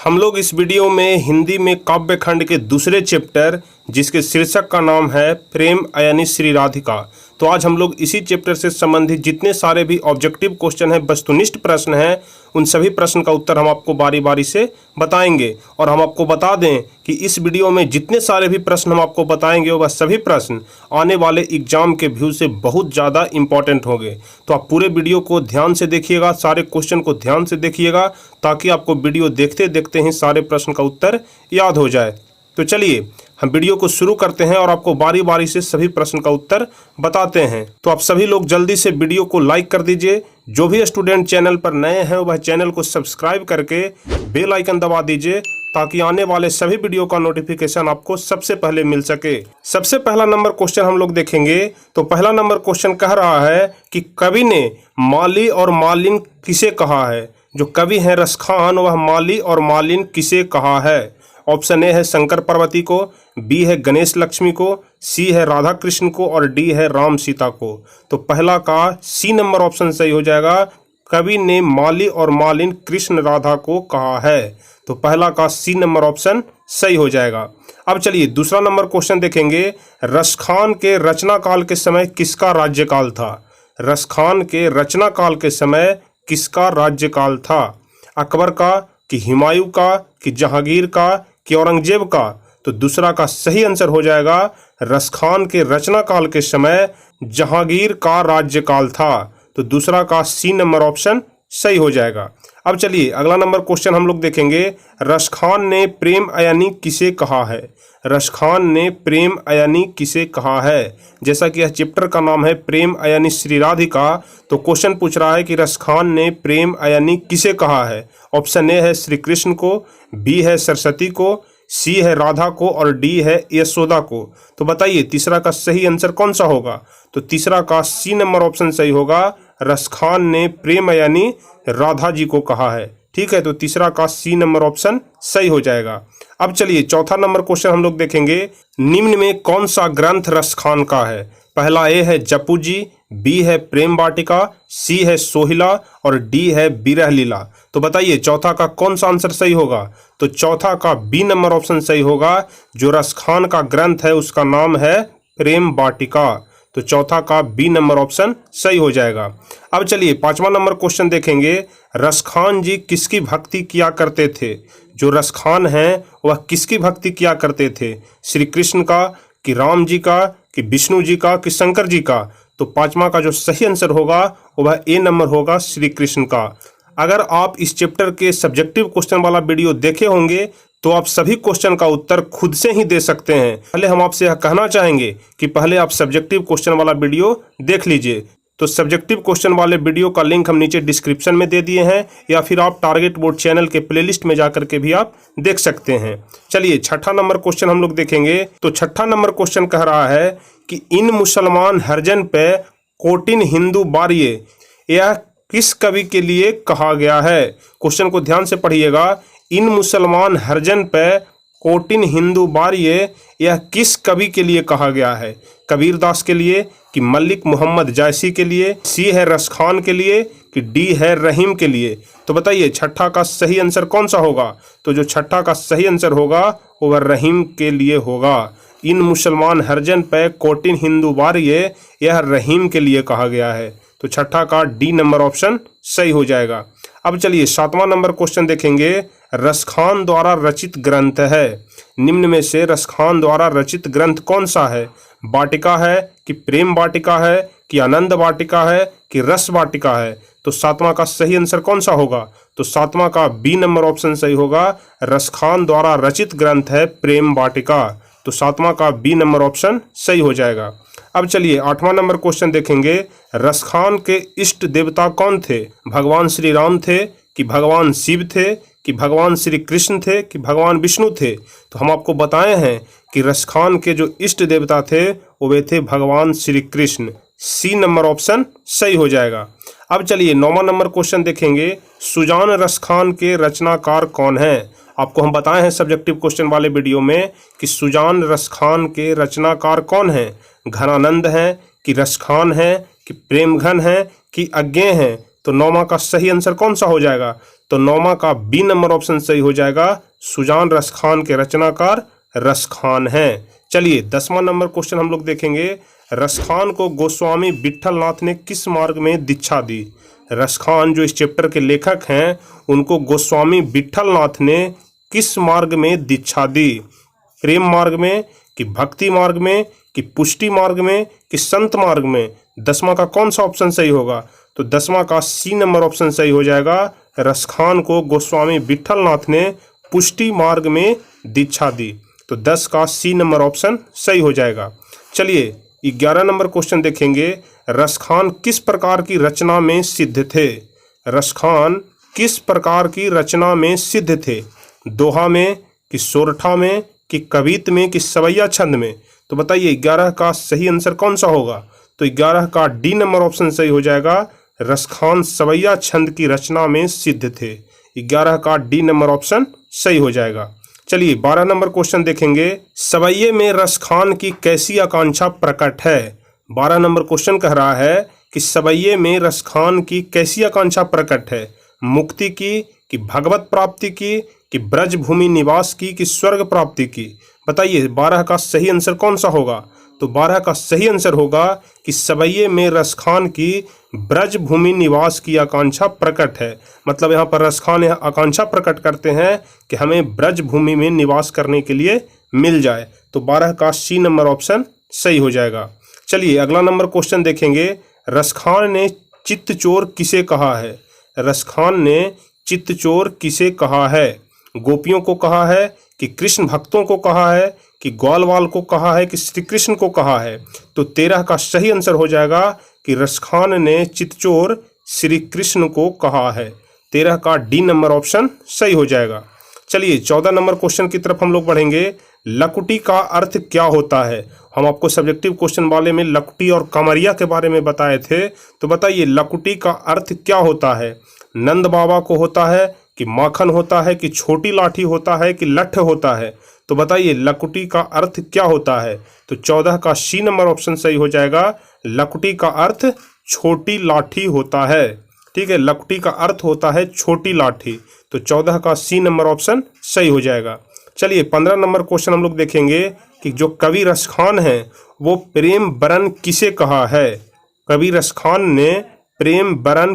हम लोग इस वीडियो में हिंदी में काव्य खंड के दूसरे चैप्टर जिसके शीर्षक का नाम है प्रेम अयनि श्री राधिका। तो आज हम लोग इसी चैप्टर से संबंधित जितने सारे भी ऑब्जेक्टिव क्वेश्चन हैं, वस्तुनिष्ठ प्रश्न हैं, उन सभी प्रश्न का उत्तर हम आपको बारी बारी से बताएंगे। और हम आपको बता दें कि इस वीडियो में जितने सारे भी प्रश्न हम आपको बताएंगे वह सभी प्रश्न आने वाले एग्जाम के व्यू से बहुत ज़्यादा इंपॉर्टेंट होंगे। तो आप पूरे वीडियो को ध्यान से देखिएगा, सारे क्वेश्चन को ध्यान से देखिएगा, ताकि आपको वीडियो देखते देखते ही सारे प्रश्न का उत्तर याद हो जाए। तो चलिए हम वीडियो को शुरू करते हैं और आपको बारी बारी से सभी प्रश्न का उत्तर बताते हैं। तो आप सभी लोग जल्दी से वीडियो को लाइक कर दीजिए। जो भी स्टूडेंट चैनल पर नए हैं वह चैनल को सब्सक्राइब करके बेल आइकन दबा दीजिए, ताकि आने वाले सभी वीडियो का नोटिफिकेशन आपको सबसे पहले मिल सके। सबसे पहला नंबर क्वेश्चन हम लोग देखेंगे। तो पहला नंबर क्वेश्चन कह रहा है कि कवि ने माली और मालिन किसे कहा है। जो कवि हैं रसखान, वह माली और मालिन किसे कहा है। ऑप्शन ए है शंकर पार्वती को, बी है गणेश लक्ष्मी को, सी है राधा कृष्ण को और डी है राम सीता को। तो पहला का सी नंबर ऑप्शन सही हो जाएगा। कवि ने माली और मालिन कृष्ण राधा को कहा है। तो पहला का सी नंबर ऑप्शन सही हो जाएगा। अब चलिए दूसरा नंबर क्वेश्चन देखेंगे। रसखान के रचना काल के समय किसका राज्यकाल था। रसखान के रचना काल के समय किसका राज्यकाल था। अकबर का, कि हुमायूं का, कि जहांगीर का, कि औरंगजेब का। तो दूसरा का सही आंसर हो जाएगा रसखान के रचना काल के समय जहांगीर का राज्यकाल था। तो दूसरा का सी नंबर ऑप्शन सही हो जाएगा। अब चलिए अगला नंबर क्वेश्चन हम लोग देखेंगे। रसखान ने प्रेम अयनि किसे कहा है। रसखान ने प्रेम अयनि किसे कहा है। जैसा कि यह चैप्टर का नाम है प्रेम अयनि श्री राधिका, तो क्वेश्चन पूछ रहा है कि रसखान ने प्रेम अयनि किसे कहा है। ऑप्शन ए है श्री कृष्ण को, बी है सरस्वती को, सी है राधा को और डी है यशोदा को। तो बताइए तीसरा का सही आंसर कौन सा होगा। तो तीसरा का सी नंबर ऑप्शन सही होगा। रसखान ने प्रेम अयनि राधा जी को कहा है। ठीक है, तो तीसरा का सी नंबर ऑप्शन सही हो जाएगा। अब चलिए चौथा नंबर क्वेश्चन हम लोग देखेंगे। निम्न में कौन सा ग्रंथ रसखान का है। पहला ए है जपू जी, बी है प्रेम वाटिका, सी है सोहिला और डी है विरह लीला। तो बताइए चौथा का कौन सा आंसर सही होगा। तो चौथा का बी नंबर ऑप्शन सही होगा। जो रसखान का ग्रंथ है उसका नाम है प्रेम वाटिका। तो चौथा का बी नंबर ऑप्शन सही हो जाएगा। अब चलिए पांचवा नंबर क्वेश्चन देखेंगे। रसखान जी किसकी भक्ति किया करते थे। जो रसखान हैं वह किसकी भक्ति किया करते थे। श्री कृष्ण का, कि राम जी का, कि विष्णु जी का, कि शंकर जी का। तो पांचवा का जो सही आंसर होगा वह ए नंबर होगा, श्री कृष्ण का। अगर आप इस चैप्टर के सब्जेक्टिव क्वेश्चन वाला वीडियो देखे होंगे तो आप सभी क्वेश्चन का उत्तर खुद से ही दे सकते हैं। पहले हम आपसे यह कहना चाहेंगे कि पहले आप सब्जेक्टिव क्वेश्चन वाला वीडियो देख लीजिए। तो सब्जेक्टिव क्वेश्चन वाले वीडियो का लिंक हम नीचे डिस्क्रिप्शन में दे दिए हैं, या फिर आप टारगेट बोर्ड चैनल के प्लेलिस्ट में जाकर के भी आप देख सकते हैं। चलिए छठा नंबर क्वेश्चन हम लोग देखेंगे। तो छठा नंबर क्वेश्चन कह रहा है कि इन मुसलमान हरजन पे कोटिन हिंदू बारिये, यह किस कवि के लिए कहा गया है। क्वेश्चन को ध्यान से पढ़िएगा। इन मुसलमान हरजन पे कोटिन हिंदू बारिये, यह किस कवि के लिए कहा गया है। कबीरदास के लिए, कि मलिक मोहम्मद जायसी के लिए, सी है रसखान के लिए, कि डी है रहीम के लिए। तो बताइए छठा का सही आंसर कौन सा होगा। तो जो छठा का सही आंसर होगा वह रहीम के लिए होगा। इन मुसलमान हरजन पे कोटिन हिंदू बारिये, यह रहीम के लिए कहा गया है। तो छठा का डी नंबर ऑप्शन सही हो जाएगा। अब चलिए सातवां नंबर क्वेश्चन देखेंगे। रसखान द्वारा रचित ग्रंथ है। निम्न में से रसखान द्वारा रचित ग्रंथ कौन सा है। वाटिका है, कि प्रेम वाटिका है, कि आनंद वाटिका है, कि रस वाटिका है। तो सातवां का सही आंसर कौन सा होगा। तो सातवां का बी नंबर ऑप्शन सही होगा। रसखान द्वारा रचित ग्रंथ है प्रेम वाटिका। तो सातवां का बी नंबर ऑप्शन सही हो जाएगा। अब चलिए आठवां नंबर क्वेश्चन देखेंगे। रसखान के इष्ट देवता कौन थे। भगवान श्री राम थे, कि भगवान शिव थे, कि भगवान श्री कृष्ण थे, कि भगवान विष्णु थे। तो हम आपको बताए हैं कि रसखान के जो इष्ट देवता थे वे थे भगवान Shri Krishna. C number option सही हो जाएगा। अब चलिए नौवां नंबर क्वेश्चन देखेंगे। सुजान रसखान के रचनाकार कौन हैं। आपको हम बताए हैं सब्जेक्टिव क्वेश्चन वाले वीडियो में कि सुजान रसखान के रचनाकार कौन हैं। घनानंद हैं, कि रसखान हैं, कि प्रेमघन हैं, कि अज्ञेय हैं। तो 9वां का सही आंसर कौन सा हो जाएगा? तो 9वां का बी नंबर ऑप्शन सही हो जाएगा। सुजान रसखान के रचनाकार रसखान हैं। चलिए 10वां नंबर क्वेश्चन हम लोग देखेंगे। रसखान को गोस्वामी विट्ठल नाथ ने किस मार्ग में दीक्षा दी? रसखान जो इस चैप्टर के लेखक हैं उनको गोस्वामी विट्ठल नाथ ने किस मार्ग में दीक्षा दी? प्रेम मार्ग में, कि भक्ति मार्ग में, कि पुष्टि मार्ग में, कि संत मार्ग में? 10वां का कौन सा ऑप्शन सही होगा? तो 10वां का सी नंबर ऑप्शन सही हो जाएगा। रसखान को गोस्वामी विट्ठल नाथ ने पुष्टि मार्ग में दीक्षा दी। तो 10 का सी नंबर ऑप्शन सही हो जाएगा। चलिए 11 नंबर क्वेश्चन देखेंगे। रसखान किस प्रकार की रचना में सिद्ध थे? रसखान किस प्रकार की रचना में सिद्ध थे? दोहा में, कि सोरठा में, कि कवित में, कि सवैया छंद में? तो बताइए 11 का सही आंसर कौन सा होगा? तो 11 का डी नंबर ऑप्शन सही हो जाएगा। रसखान सवैया छंद की रचना में सिद्ध थे। 11 का डी नंबर ऑप्शन सही हो जाएगा। चलिए 12 नंबर क्वेश्चन देखेंगे। सवैये में रसखान की कैसी आकांक्षा प्रकट है? 12 नंबर क्वेश्चन कह रहा है कि सवैये में रसखान की कैसी आकांक्षा प्रकट है? मुक्ति की, कि भगवत प्राप्ति की, कि ब्रज भूमि निवास की, कि स्वर्ग प्राप्ति की? बताइए 12 का सही आंसर कौन सा होगा? तो 12 का सही आंसर होगा कि सवैये में रसखान की ब्रज भूमि निवास की आकांक्षा प्रकट है। मतलब यहाँ पर रसखान यह आकांक्षा प्रकट करते हैं कि हमें ब्रज भूमि में निवास करने के लिए मिल जाए। तो 12 का सी नंबर ऑप्शन सही हो जाएगा। चलिए अगला नंबर क्वेश्चन देखेंगे। रसखान ने चित्तचोर किसे कहा है? रसखान ने चित्तचोर किसे कहा है? गोपियों को कहा है, कि कृष्ण भक्तों को कहा है, कि ग्वालवाल को कहा है, कि श्री कृष्ण को कहा है? तो 13 का सही आंसर हो जाएगा कि रसखान ने चित्तचोर श्री कृष्ण को कहा है। 13 का डी नंबर ऑप्शन सही हो जाएगा। चलिए 14 नंबर क्वेश्चन की तरफ हम लोग बढ़ेंगे। लकुटी का अर्थ क्या होता है? हम आपको सब्जेक्टिव क्वेश्चन वाले में लकुटी और कमरिया के बारे में बताए थे। तो बताइए लकुटी का अर्थ क्या होता है? नंद बाबा को होता है, कि माखन होता है, कि छोटी लाठी होता है, कि लठ होता है? तो बताइए लकुटी का अर्थ क्या होता है? तो 14 का सी नंबर ऑप्शन सही हो जाएगा। लकुटी का अर्थ छोटी लाठी होता है। ठीक है, लकुटी का अर्थ होता है छोटी लाठी। तो 14 का सी नंबर ऑप्शन सही हो जाएगा। चलिए 15 नंबर क्वेश्चन हम लोग देखेंगे कि जो कवि रसखान है वो प्रेम बरन किसे कहा है? कवि रसखान ने प्रेम बरन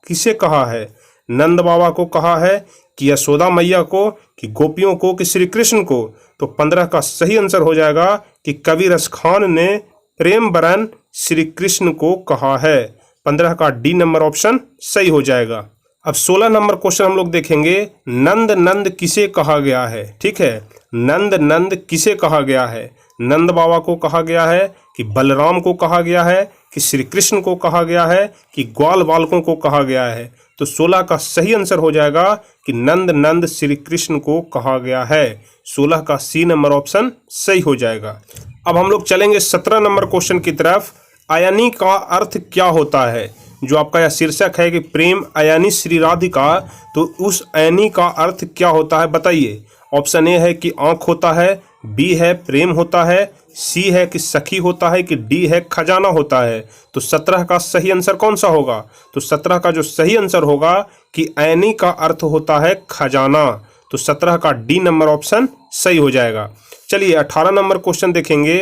किसे कहा है? नंद बाबा को कहा है, कि यशोदा मैया को, कि गोपियों को, कि श्री कृष्ण को? तो 15 का सही आंसर हो जाएगा कि कवि रसखान ने प्रेम बरन श्री कृष्ण को कहा है। 15 का डी नंबर ऑप्शन सही हो जाएगा। अब 16 नंबर क्वेश्चन हम लोग देखेंगे। नंद नंद किसे कहा गया है? ठीक है, नंद नंद किसे कहा गया है? नंद बाबा को कहा गया है, कि बलराम को कहा गया है, कि श्री कृष्ण को कहा गया है, कि ग्वाल बालकों को कहा गया है? तो 16 का सही आंसर हो जाएगा कि नंद नंद श्री कृष्ण को कहा गया है। 16 का सी नंबर ऑप्शन सही हो जाएगा। अब हम लोग चलेंगे 17 नंबर क्वेश्चन की तरफ। अयनी का अर्थ क्या होता है? जो आपका यह शीर्षक है कि प्रेम अयनी श्री राधिका, तो उस अयनी का अर्थ क्या होता है बताइए। ऑप्शन ए है कि आंख होता है, बी है प्रेम होता है, सी है कि सखी होता है, कि डी है खजाना होता है? तो 17 का सही आंसर कौन सा होगा? तो 17 का जो सही आंसर होगा कि अयनी का अर्थ होता है खजाना। तो 17 का डी नंबर ऑप्शन सही हो जाएगा। चलिए 18 नंबर क्वेश्चन देखेंगे।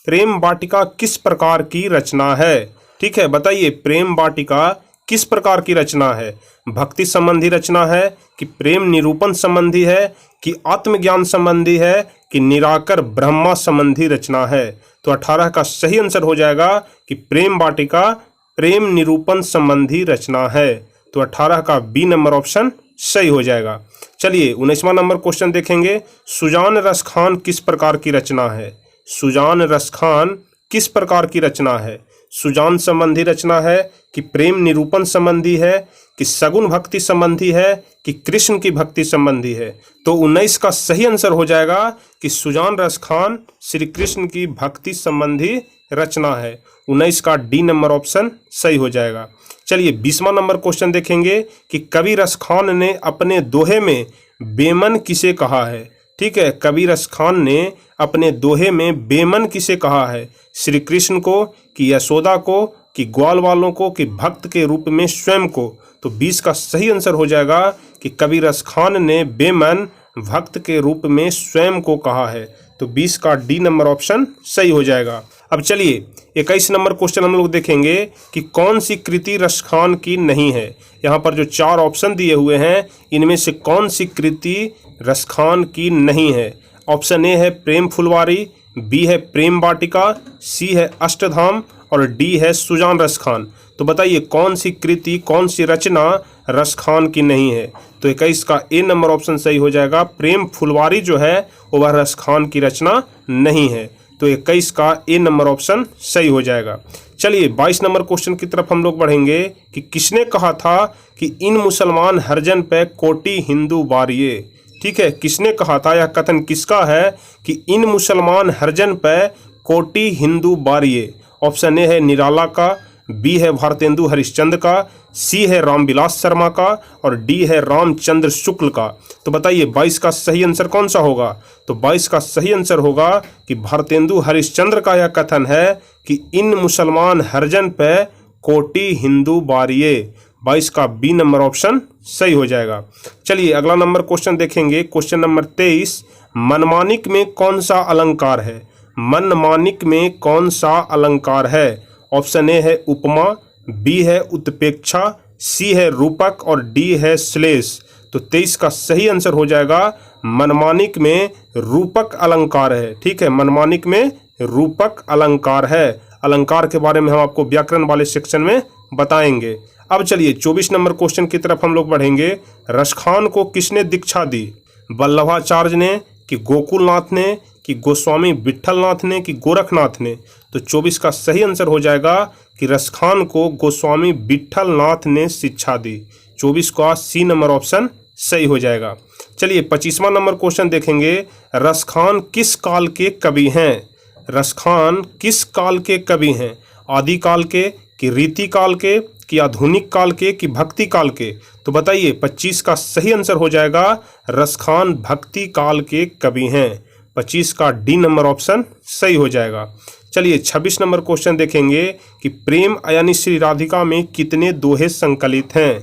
प्रेम वाटिका किस प्रकार की रचना है? ठीक है, बताइए प्रेम वाटिका किस प्रकार की रचना है? भक्ति संबंधी रचना है, कि प्रेम निरूपण संबंधी है, कि आत्मज्ञान संबंधी है, कि निराकर ब्रह्मा संबंधी रचना है? तो 18 का सही आंसर हो जाएगा कि प्रेम वाटिका प्रेम निरूपण संबंधी रचना है। तो 18 का बी नंबर ऑप्शन सही हो जाएगा। चलिए 19वां नंबर क्वेश्चन देखेंगे। सुजान रसखान किस प्रकार की रचना है? सुजान रसखान किस प्रकार की रचना है? सुजान संबंधी रचना है, कि प्रेम निरूपण संबंधी है, कि सगुण भक्ति संबंधी है, कि कृष्ण की भक्ति संबंधी है? तो 19 का सही आंसर हो जाएगा कि सुजान रसखान श्री कृष्ण की भक्ति संबंधी रचना है। 19 का डी नंबर ऑप्शन सही हो जाएगा। चलिए 20वां नंबर क्वेश्चन देखेंगे कि कवि रसखान ने अपने दोहे में बेमन किसे कहा है? ठीक है, कवि रसखान ने अपने दोहे में बेमन किसे कहा है? श्री कृष्ण को, कि यशोदा को, कि ग्वाल वालों को, कि भक्त के रूप में स्वयं को? तो 20 का सही आंसर हो जाएगा कि कबीर रस खान ने बेमन भक्त के रूप में स्वयं को कहा है। तो 20 का डी नंबर ऑप्शन सही हो जाएगा। अब चलिए 21 नंबर क्वेश्चन हम लोग देखेंगे कि कौन सी कृति रस खान की नहीं है। यहाँ पर जो 4 ऑप्शन दिए हुए हैं इनमें से कौन सी कृति रस खान की नहीं है। ऑप्शन ए है प्रेम फुलवारी, बी है प्रेम वाटिका, सी है अष्टधाम और डी है सुजान रस खान। तो बताइए कौन सी कृति, कौन सी रचना रस खान की नहीं है। तो 21 का ए नंबर ऑप्शन सही हो जाएगा। प्रेम फुलवारी जो है वो वह रस खान की रचना नहीं है। तो 21 का ए नंबर ऑप्शन सही हो जाएगा। चलिए 22 नंबर क्वेश्चन की तरफ हम लोग बढ़ेंगे कि किसने कहा था कि इन मुसलमान हरजन पे कोटि हिंदू बारिये। ठीक है, किसने कहा था, यह कथन किसका है कि इन मुसलमान हरजन पे कोटि हिंदू बारिये। ऑप्शन ए है निराला का, बी है भारतेंदु हरिश्चंद्र का, सी है रामविलास शर्मा का और डी है रामचंद्र शुक्ल का। तो बताइए 22 का सही आंसर कौन सा होगा। तो 22 का सही आंसर होगा कि भारतेंदु हरिश्चंद्र का यह कथन है कि इन मुसलमान हरजन पे कोटि हिंदू बारिये। 22 का बी नंबर ऑप्शन सही हो जाएगा। चलिए अगला नंबर क्वेश्चन देखेंगे। क्वेश्चन नंबर 23, मनमानिक में कौन सा अलंकार है। मनमानिक में कौन सा अलंकार है। ऑप्शन ए है उपमा, बी है उत्प्रेक्षा, सी है रूपक और डी है श्लेष। तो 23 का सही आंसर हो जाएगा मनमानिक में रूपक अलंकार है। ठीक है, मनमानिक में रूपक अलंकार है। अलंकार के बारे में हम आपको व्याकरण वाले सेक्शन में बताएंगे। अब चलिए 24 नंबर क्वेश्चन की तरफ हम लोग बढ़ेंगे। रस खान को किसने दीक्षा दी। वल्लभाचार्य ने, कि गोकुलनाथ ने, कि गोस्वामी विट्ठलनाथ ने, कि गोरखनाथ ने। तो 24 का सही आंसर हो जाएगा कि रस खान को गोस्वामी विट्ठलनाथ ने शिक्षा दी। 24 का सी नंबर ऑप्शन सही हो जाएगा। चलिए 25वां नंबर क्वेश्चन देखेंगे। रस खान किस काल के कवि हैं। रस खान किस काल के कवि हैं। आदिकाल के, कि रीति काल के, कि आधुनिक काल के, कि भक्ति काल के। तो बताइए 25 का सही आंसर हो जाएगा रस खान भक्ति काल के कवि हैं। 25 का डी नंबर ऑप्शन सही हो जाएगा। चलिए 26 नंबर क्वेश्चन देखेंगे कि प्रेम यानी श्री राधिका में कितने दोहे संकलित हैं।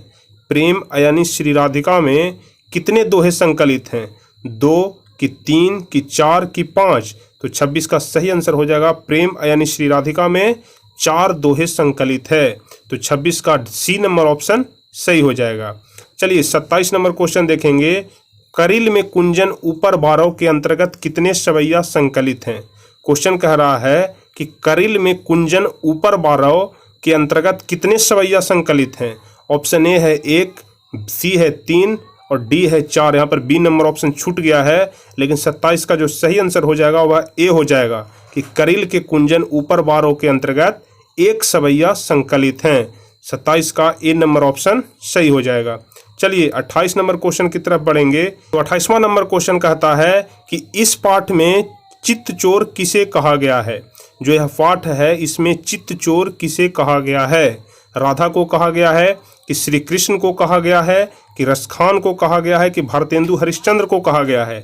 प्रेम यानी श्री राधिका में कितने दोहे संकलित हैं। 2, कि 3, कि 4, कि 5। तो 26 का सही आंसर हो जाएगा प्रेम यानी श्री राधिका में 4 दोहे संकलित है। तो 26 का सी नंबर ऑप्शन सही हो जाएगा। चलिए 27 नंबर क्वेश्चन देखेंगे। करिल में कुंजन ऊपर बारव के अंतर्गत कितने सवैया संकलित हैं। क्वेश्चन कह रहा है कि करिल में कुंजन ऊपर बारव के अंतर्गत कितने सवैया संकलित हैं। ऑप्शन ए है 1, सी है 3 और डी है 4। यहाँ पर बी नंबर ऑप्शन छूट गया है, लेकिन 27 का जो सही आंसर हो जाएगा वह ए हो जाएगा कि करिल के कुंजन ऊपर बारव के अंतर्गत 1 सवैया संकलित हैं। 27 का ए नंबर ऑप्शन सही हो जाएगा। चलिए 28 नंबर क्वेश्चन की तरफ बढ़ेंगे। तो 28वां नंबर क्वेश्चन कहता है कि इस पाठ में चित्तचोर किसे कहा गया है। जो यह पाठ है इसमें चित्तचोर किसे कहा गया है। राधा को कहा गया है, कि श्री कृष्ण को कहा गया है, कि रस खान को कहा गया है, कि भारतेंदु हरिश्चंद्र को कहा गया है।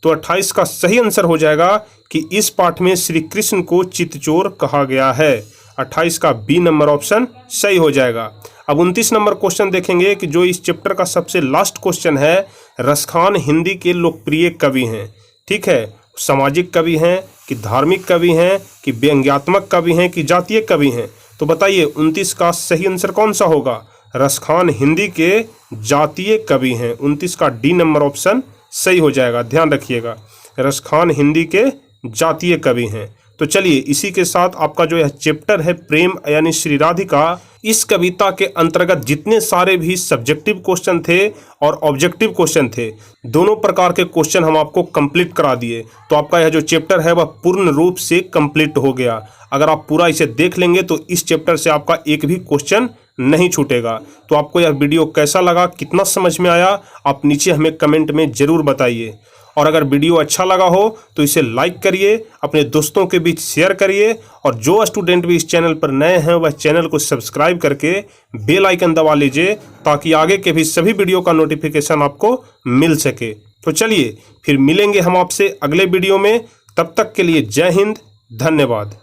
तो 28 का सही आंसर हो जाएगा कि इस पाठ में श्री कृष्ण को चित्तचोर कहा गया है। 28 का बी नंबर ऑप्शन सही हो जाएगा। अब 29 नंबर क्वेश्चन देखेंगे कि जो इस चैप्टर का सबसे लास्ट क्वेश्चन है। रस खान हिंदी के लोकप्रिय कवि हैं। ठीक है, सामाजिक कवि हैं, कि धार्मिक कवि हैं, कि व्यंग्यात्मक कवि हैं, कि जातीय कवि हैं। तो बताइए 29 का सही आंसर कौन सा होगा। रस खान हिंदी के जातीय कवि हैं। 29 का डी नंबर ऑप्शन सही हो जाएगा। ध्यान रखिएगा, रस खान हिंदी के जातीय कवि हैं। तो चलिए इसी के साथ आपका जो यह चैप्टर है प्रेम यानी श्री राधिका, इस कविता के अंतर्गत जितने सारे भी सब्जेक्टिव क्वेश्चन थे और ऑब्जेक्टिव क्वेश्चन थे, दोनों प्रकार के क्वेश्चन हम आपको कंप्लीट करा दिए। तो आपका यह जो चैप्टर है वह पूर्ण रूप से कंप्लीट हो गया। अगर आप पूरा इसे देख लेंगे तो इस चैप्टर से आपका एक भी क्वेश्चन नहीं छूटेगा। तो आपको यह वीडियो कैसा लगा, कितना समझ में आया, आप नीचे हमें कमेंट में ज़रूर बताइए। और अगर वीडियो अच्छा लगा हो तो इसे लाइक करिए, अपने दोस्तों के बीच शेयर करिए और जो स्टूडेंट भी इस चैनल पर नए हैं वह चैनल को सब्सक्राइब करके बेल आइकन दबा लीजिए ताकि आगे के भी सभी वीडियो का नोटिफिकेशन आपको मिल सके। तो चलिए फिर मिलेंगे हम आपसे अगले वीडियो में। तब तक के लिए जय हिंद, धन्यवाद।